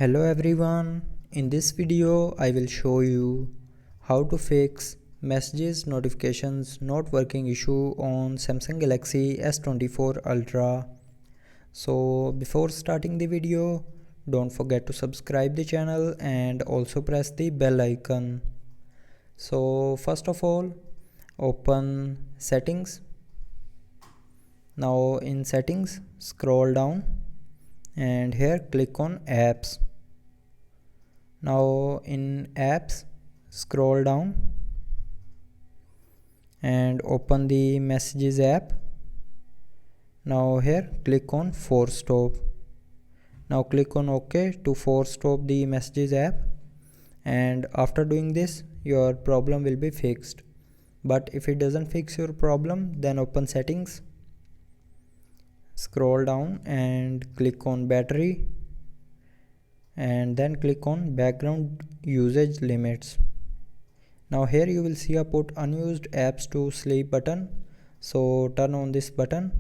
Hello everyone, in this video I will show you how to fix messages notifications not working issue on Samsung Galaxy S24 Ultra. So before starting the video, don't forget to subscribe the channel and also press the bell icon. So first of all, open settings. Now in settings, scroll down and here click on apps. Now in apps, scroll down and open the messages app. Now here click on force stop. Now click on OK to force stop the messages app, and after doing this your problem will be fixed. But if it doesn't fix your problem, then open settings, scroll down and click on battery, and then click on background usage limits. Now here you will see a put unused apps to sleep button, so turn on this button,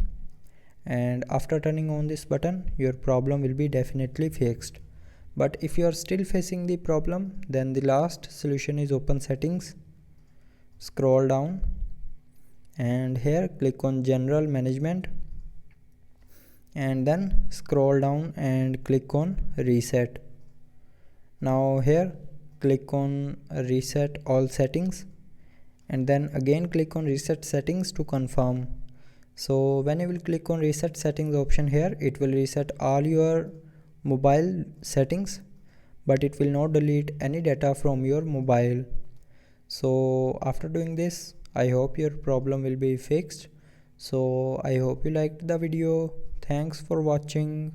and after turning on this button your problem will be definitely fixed. But if you are still facing the problem, then the last solution is open settings, scroll down and here click on general management, and then scroll down and click on reset. Now here click on reset all settings, and then again click on reset settings to confirm. So when you will click on reset settings option here, it will reset all your mobile settings, but it will not delete any data from your mobile. So after doing this, I hope your problem will be fixed. So I hope you liked the video. Thanks for watching.